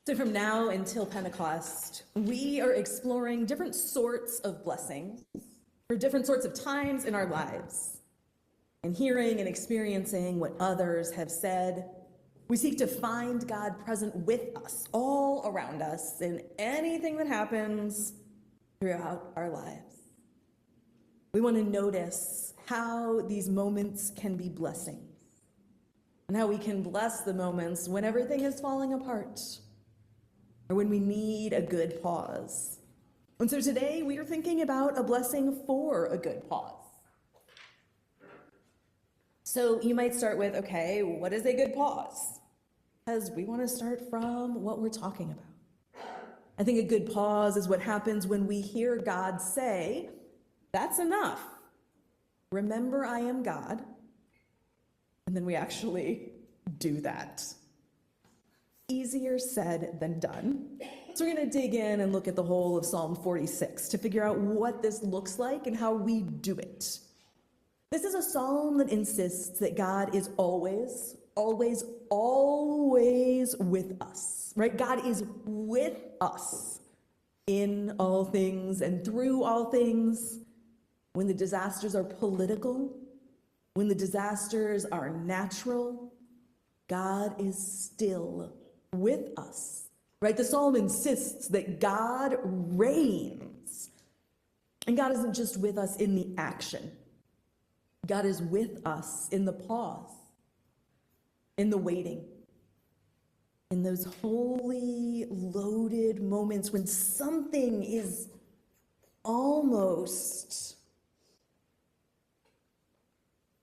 So from now until Pentecost, we are exploring different sorts of blessings for different sorts of times in our lives. And hearing and experiencing what others have said, we seek to find God present with us, all around us, in anything that happens throughout our lives. We want to notice how these moments can be blessings, and how we can bless the moments when everything is falling apart, or when we need a good pause. And so today we are thinking about a blessing for a good pause. So you might start with, okay, what is a good pause? Because we want to start from what we're talking about. I think a good pause is what happens when we hear God say, that's enough. Remember, I am God. And then we actually do that. Easier said than done. So we're going to dig in and look at the whole of Psalm 46 to figure out what this looks like and how we do it. This is a psalm that insists that God is always, always, always with us, right? God is with us in all things and through all things. When the disasters are political, when the disasters are natural, God is still with us, right? The psalm insists that God reigns. And God isn't just with us in the action. God is with us in the pause, in the waiting, in those holy, loaded moments when something is almost.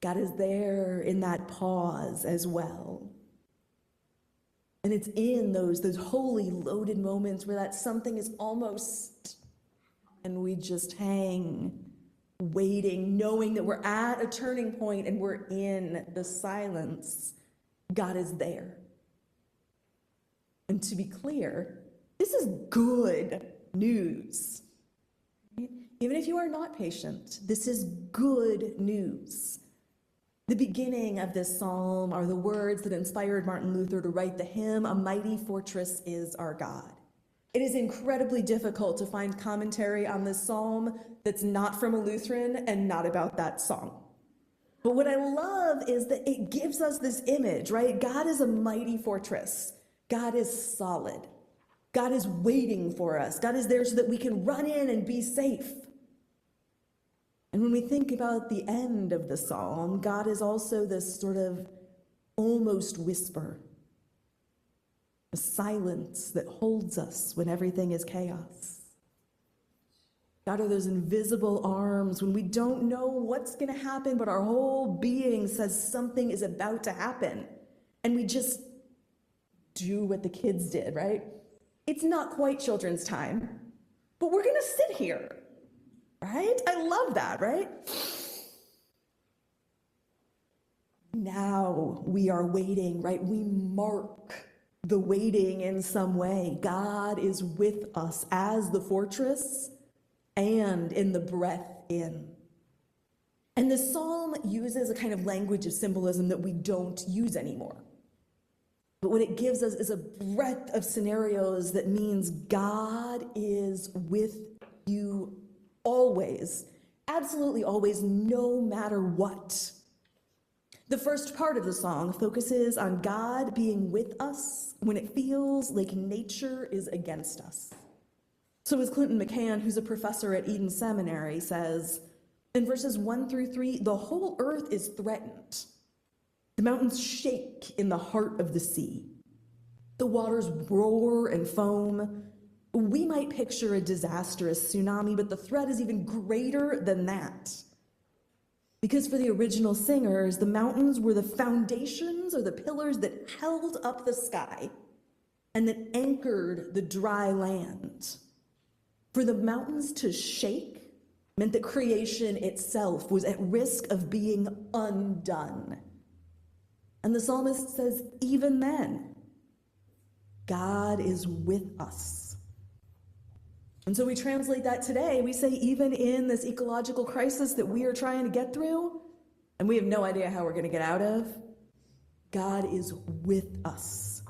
God is there in that pause as well. And it's in those holy, loaded moments where that something is almost, and we just hang, waiting, knowing that we're at a turning point and we're in the silence. God is there. And to be clear, this is good news. Even if you are not patient, this is good news. The beginning of this psalm are the words that inspired Martin Luther to write the hymn, "A Mighty Fortress is Our God." It is incredibly difficult to find commentary on this psalm that's not from a Lutheran and not about that song. But what I love is that it gives us this image, right? God is a mighty fortress. God is solid. God is waiting for us. God is there so that we can run in and be safe. And when we think about the end of the psalm, God is also this sort of almost whisper, a silence that holds us when everything is chaos. God are those invisible arms when we don't know what's going to happen, but our whole being says something is about to happen. And we just do what the kids did, right? It's not quite children's time, but we're going to sit here. Right? I love that, right? Now we are waiting, right? We mark the waiting in some way. God is with us as the fortress and in the breath in. And the psalm uses a kind of language of symbolism that we don't use anymore. But what it gives us is a breadth of scenarios that means God is with you always, absolutely always, no matter what. The first part of the song focuses on God being with us when it feels like nature is against us. So as Clinton McCann, who's a professor at Eden Seminary, says, in verses 1-3, the whole earth is threatened. The mountains shake in the heart of the sea. The waters roar and foam. We might picture a disastrous tsunami, but the threat is even greater than that. Because for the original singers, the mountains were the foundations or the pillars that held up the sky and that anchored the dry land. For the mountains to shake meant that creation itself was at risk of being undone. And the psalmist says, even then, God is with us. And so we translate that today. We say, even in this ecological crisis that we are trying to get through, and we have no idea how we're going to get out of, God is with us.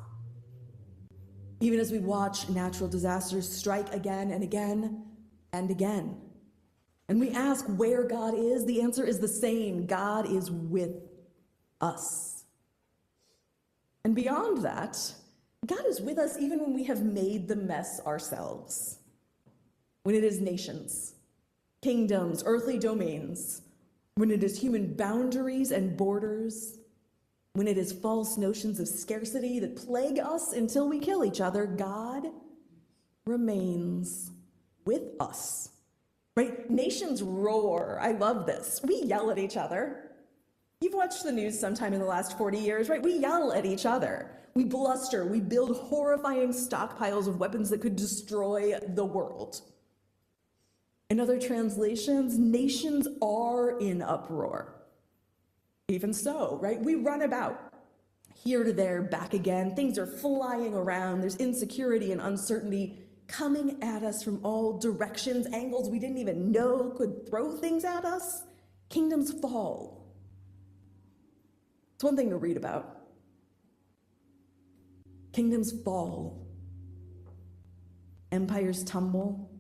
Even as we watch natural disasters strike again and again and again. And we ask where God is, the answer is the same. God is with us. And beyond that, God is with us even when we have made the mess ourselves. When it is nations, kingdoms, earthly domains, when it is human boundaries and borders, when it is false notions of scarcity that plague us until we kill each other, God remains with us. Right? Nations roar. I love this. We yell at each other. You've watched the news sometime in the last 40 years, right? We yell at each other. We bluster. We build horrifying stockpiles of weapons that could destroy the world. In other translations, nations are in uproar. Even so, right? We run about here to there, back again. Things are flying around. There's insecurity and uncertainty coming at us from all directions, angles we didn't even know could throw things at us. Kingdoms fall. It's one thing to read about. Kingdoms fall. Empires tumble.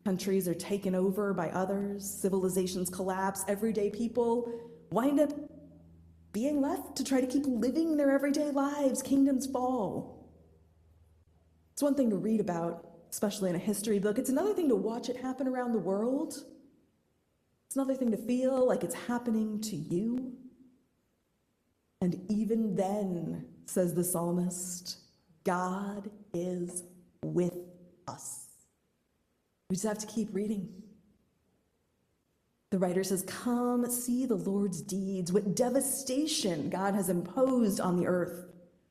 Countries are taken over by others. Civilizations collapse. Everyday people wind up being left to try to keep living their everyday lives. Kingdoms fall. It's one thing to read about, especially in a history book. It's another thing to watch it happen around the world. It's another thing to feel like it's happening to you. And even then, says the psalmist, God is with us. We just have to keep reading. The writer says, come see the Lord's deeds, what devastation God has imposed on the earth,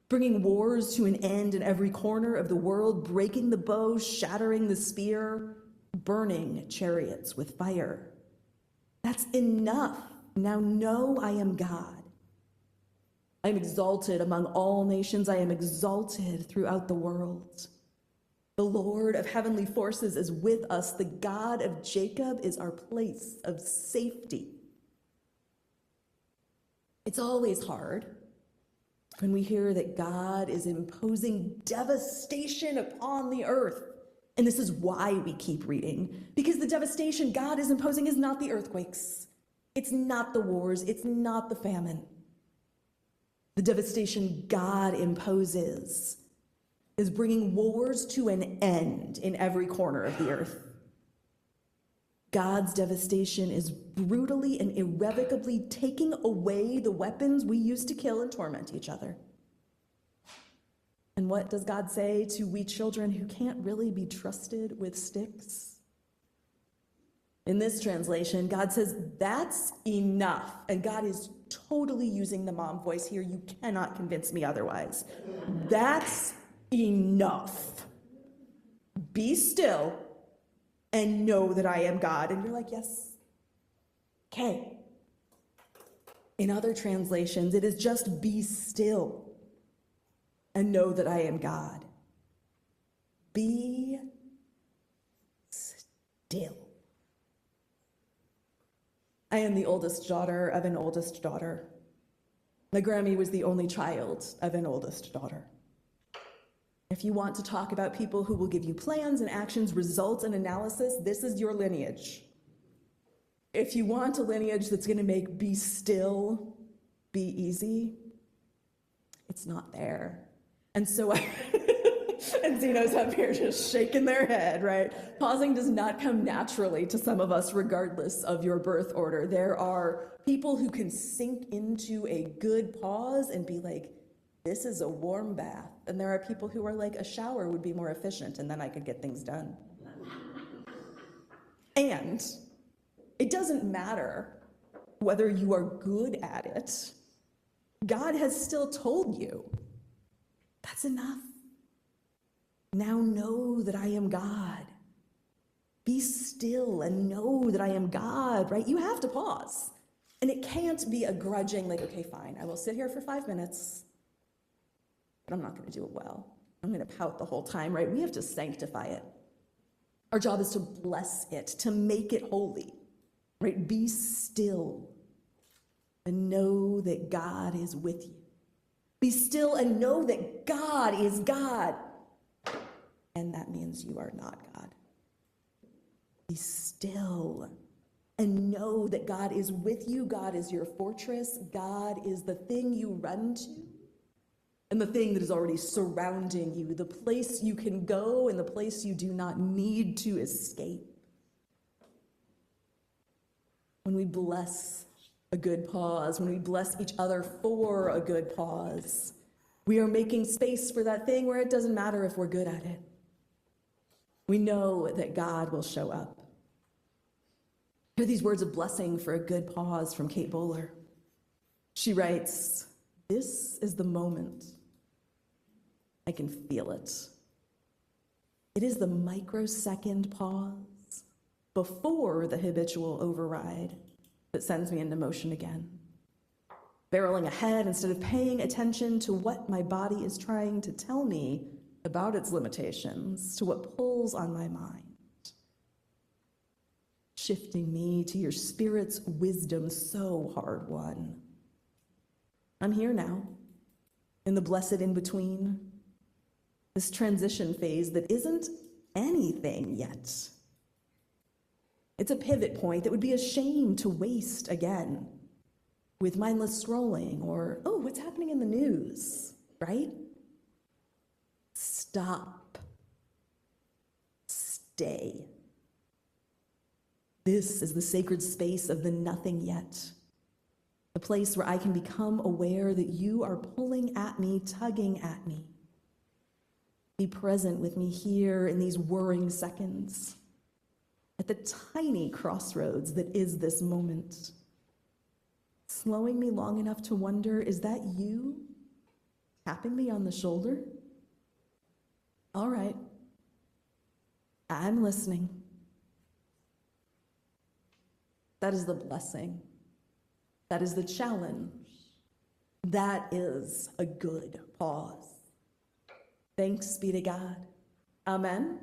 bringing wars to an end in every corner of the world, breaking the bow, shattering the spear, burning chariots with fire. That's enough. Now know I am God. I am exalted among all nations. I am exalted throughout the world. The Lord of heavenly forces is with us. The God of Jacob is our place of safety. It's always hard when we hear that God is imposing devastation upon the earth. And this is why we keep reading, because the devastation God is imposing is not the earthquakes. It's not the wars. It's not the famine. The devastation God imposes is bringing wars to an end in every corner of the earth. God's devastation is brutally and irrevocably taking away the weapons we use to kill and torment each other. And what does God say to we children who can't really be trusted with sticks? In this translation, God says, that's enough. And God is totally using the mom voice here. You cannot convince me otherwise. That's enough. Be still and know that I am God. And you're like, yes. Okay. In other translations, it is just be still and know that I am God. Be still. I am the oldest daughter of an oldest daughter. My Grammy was the only child of an oldest daughter. If you want to talk about people who will give you plans and actions, results and analysis, this is your lineage. If you want a lineage that's going to make be still, be easy, it's not there. And so and Zeno's up here just shaking their head, right? Pausing does not come naturally to some of us, regardless of your birth order. There are people who can sink into a good pause and be like, this is a warm bath. And there are people who are like, a shower would be more efficient, and then I could get things done. And it doesn't matter whether you are good at it. God has still told you, that's enough. Now know that I am God. Be still and know that I am God, right? You have to pause. And it can't be a grudging, like, okay, fine, I will sit here for 5 minutes, but I'm not going to do it well. I'm going to pout the whole time, right? We have to sanctify it. Our job is to bless it, to make it holy, right? Be still and know that God is with you. Be still and know that God is God. And that means you are not God. Be still and know that God is with you. God is your fortress. God is the thing you run to and the thing that is already surrounding you, the place you can go and the place you do not need to escape. When we bless a good pause, when we bless each other for a good pause, we are making space for that thing where it doesn't matter if we're good at it. We know that God will show up. Hear these words of blessing for a good pause from Kate Bowler. She writes, "This is the moment. I can feel it. It is the microsecond pause before the habitual override that sends me into motion again. Barreling ahead instead of paying attention to what my body is trying to tell me about its limitations, to what pulls on my mind. Shifting me to your spirit's wisdom so hard won. I'm here now, in the blessed in-between, this transition phase that isn't anything yet. It's a pivot point that would be a shame to waste again with mindless scrolling or, oh, what's happening in the news, right? Stop. Stay. This is the sacred space of the nothing yet, the place where I can become aware that you are pulling at me, tugging at me. Be present with me here in these whirring seconds, at the tiny crossroads that is this moment. Slowing me long enough to wonder, is that you tapping me on the shoulder? All right, I'm listening. That is the blessing. That is the challenge. That is a good pause. Thanks be to God. Amen.